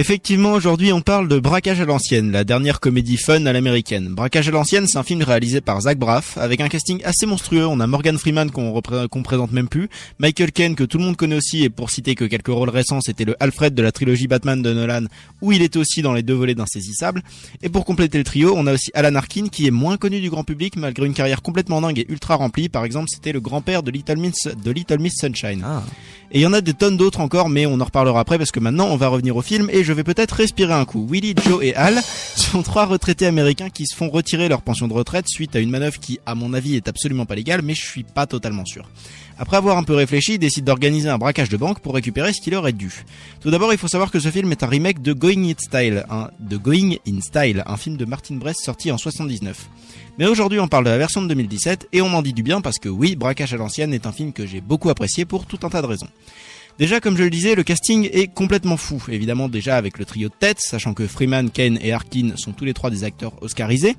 Effectivement, aujourd'hui on parle de Braquage à l'ancienne, la dernière comédie fun à l'américaine. Braquage à l'ancienne, c'est un film réalisé par Zach Braff, avec un casting assez monstrueux. On a Morgan Freeman qu'on présente même plus, Michael Caine que tout le monde connaît aussi, et pour citer que quelques rôles récents, c'était le Alfred de la trilogie Batman de Nolan, où il était aussi dans les 2 volets d'Insaisissable. Et pour compléter le trio, on a aussi Alan Arkin, qui est moins connu du grand public, malgré une carrière complètement dingue et ultra remplie. Par exemple, c'était le grand-père de Little Miss Sunshine. Et il y en a des tonnes d'autres encore, mais on en reparlera après parce que maintenant on va revenir au film et je vais peut-être respirer un coup. Willie, Joe et Al sont 3 retraités américains qui se font retirer leur pension de retraite suite à une manœuvre qui, à mon avis, est absolument pas légale, mais je suis pas totalement sûr. Après avoir un peu réfléchi, ils décident d'organiser un braquage de banque pour récupérer ce qui leur est dû. Tout d'abord, il faut savoir que ce film est un remake de Going in Style, un film de Martin Brest sorti en 79. Mais aujourd'hui, on parle de la version de 2017 et on en dit du bien parce que oui, Braquage à l'ancienne est un film que j'ai beaucoup apprécié pour tout un tas de raisons. Déjà, comme je le disais, le casting est complètement fou. Évidemment, déjà avec le trio de tête, sachant que Freeman, Caine et Arkin sont tous les 3 des acteurs oscarisés.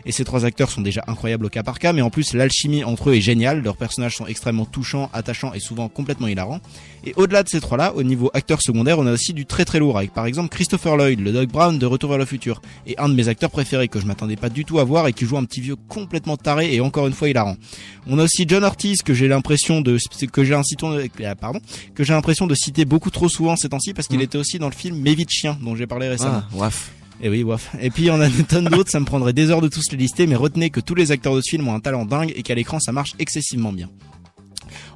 Et ces 3 acteurs sont déjà incroyables au cas par cas, mais en plus, l'alchimie entre eux est géniale. Leurs personnages sont extrêmement touchants, attachants et souvent complètement hilarants. Et au-delà de ces 3-là, au niveau acteurs secondaires, on a aussi du très très lourd, avec par exemple Christopher Lloyd, le Doc Brown de Retour vers le futur, et un de mes acteurs préférés que je m'attendais pas du tout à voir et qui joue un petit vieux complètement taré et encore une fois hilarant. On a aussi John Ortiz que j'ai l'impression de citer beaucoup trop souvent ces temps-ci parce qu'il était aussi dans le film Mes vies de chien dont j'ai parlé récemment. Waf. Et oui, waf. Et puis on a des tonnes d'autres, ça me prendrait des heures de tous les lister, mais retenez que tous les acteurs de ce film ont un talent dingue et qu'à l'écran ça marche excessivement bien.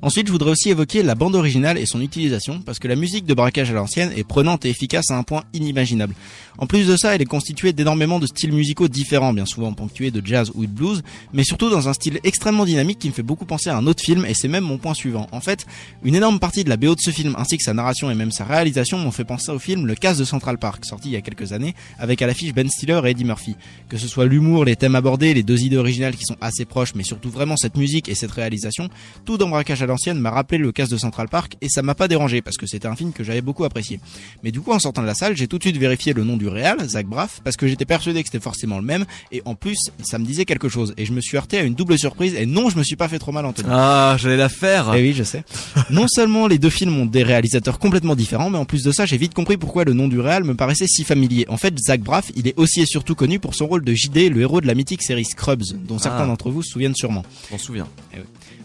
Ensuite, je voudrais aussi évoquer la bande originale et son utilisation, parce que la musique de Braquage à l'ancienne est prenante et efficace à un point inimaginable. En plus de ça, elle est constituée d'énormément de styles musicaux différents, bien souvent ponctués de jazz ou de blues, mais surtout dans un style extrêmement dynamique qui me fait beaucoup penser à un autre film, et c'est même mon point suivant. En fait, une énorme partie de la BO de ce film, ainsi que sa narration et même sa réalisation, m'ont fait penser au film Le Casse de Central Park, sorti il y a quelques années, avec à l'affiche Ben Stiller et Eddie Murphy. Que ce soit l'humour, les thèmes abordés, les 2 idées originales qui sont assez proches, mais surtout vraiment cette musique et cette réalisation, tout dans Braquage à l'ancienne m'a rappelé Le Casse de Central Park et ça m'a pas dérangé parce que c'était un film que j'avais beaucoup apprécié. Mais du coup en sortant de la salle j'ai tout de suite vérifié le nom du réal, Zach Braff, parce que j'étais persuadé que c'était forcément le même et en plus ça me disait quelque chose et je me suis heurté à une double surprise et non je me suis pas fait trop mal Anthony. Ah j'allais la faire. Et oui je sais. Non seulement les 2 films ont des réalisateurs complètement différents mais en plus de ça j'ai vite compris pourquoi le nom du réal me paraissait si familier. En fait Zach Braff il est aussi et surtout connu pour son rôle de JD, le héros de la mythique série Scrubs dont certains d'entre vous se souviennent sûrement. Je m'en souviens. Oui.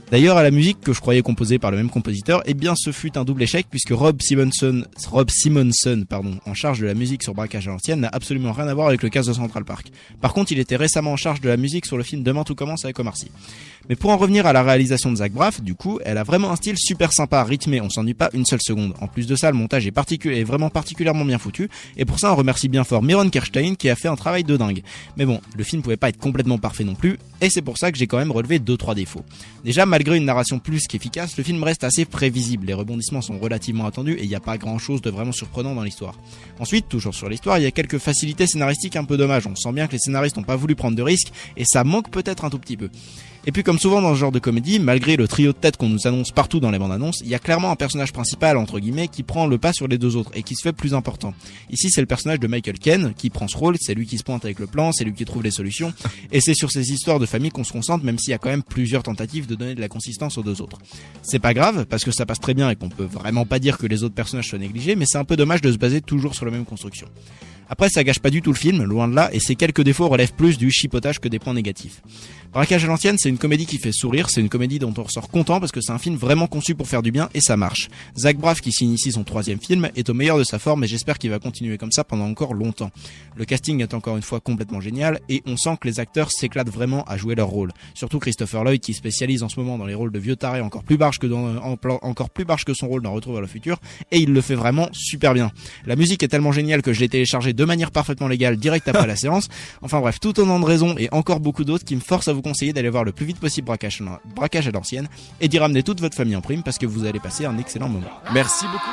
D'ailleurs, à la musique que je croyais composée par le même compositeur, eh bien, ce fut un double échec puisque Rob Simonson, en charge de la musique sur Braquage à l'ancienne, n'a absolument rien à voir avec Le Casse de Central Park. Par contre, il était récemment en charge de la musique sur le film Demain tout commence avec Omar Sy. Mais pour en revenir à la réalisation de Zach Braff, du coup, elle a vraiment un style super sympa, rythmé, on s'ennuie pas une seule seconde. En plus de ça, le montage est vraiment particulièrement bien foutu, et pour ça, on remercie bien fort Myron Kerstein qui a fait un travail de dingue. Mais bon, le film pouvait pas être complètement parfait non plus, et c'est pour ça que j'ai quand même relevé 2-3 défauts. Déjà, malgré une narration plus qu'efficace, le film reste assez prévisible, les rebondissements sont relativement attendus et il n'y a pas grand chose de vraiment surprenant dans l'histoire. Ensuite, toujours sur l'histoire, il y a quelques facilités scénaristiques un peu dommages, on sent bien que les scénaristes n'ont pas voulu prendre de risques et ça manque peut-être un tout petit peu. Et puis comme souvent dans ce genre de comédie, malgré le trio de tête qu'on nous annonce partout dans les bandes annonces, il y a clairement un personnage principal entre guillemets qui prend le pas sur les 2 autres et qui se fait plus important. Ici c'est le personnage de Michael Caine qui prend ce rôle, c'est lui qui se pointe avec le plan, c'est lui qui trouve les solutions et c'est sur ces histoires de famille qu'on se concentre même s'il y a quand même plusieurs tentatives de donner de la consistance aux 2 autres. C'est pas grave parce que ça passe très bien et qu'on peut vraiment pas dire que les autres personnages soient négligés, mais c'est un peu dommage de se baser toujours sur la même construction. Après, ça gâche pas du tout le film, loin de là, et ces quelques défauts relèvent plus du chipotage que des points négatifs. Braquage à l'ancienne, c'est une comédie qui fait sourire, c'est une comédie dont on ressort content parce que c'est un film vraiment conçu pour faire du bien et ça marche. Zach Braff, qui signe ici son 3e film, est au meilleur de sa forme et j'espère qu'il va continuer comme ça pendant encore longtemps. Le casting est encore une fois complètement génial et on sent que les acteurs s'éclatent vraiment à jouer leur rôle. Surtout Christopher Lloyd qui spécialise en ce moment dans les rôles de vieux tarés encore plus barges que son rôle dans Retour vers le futur et il le fait vraiment super bien. La musique est tellement géniale que je l'ai téléchargée de manière parfaitement légale direct après la séance. Enfin bref, tout autant de raisons et encore beaucoup d'autres qui me forcent à vous conseiller d'aller voir le plus vite possible Braquage à l'ancienne et d'y ramener toute votre famille en prime parce que vous allez passer un excellent moment. Merci beaucoup.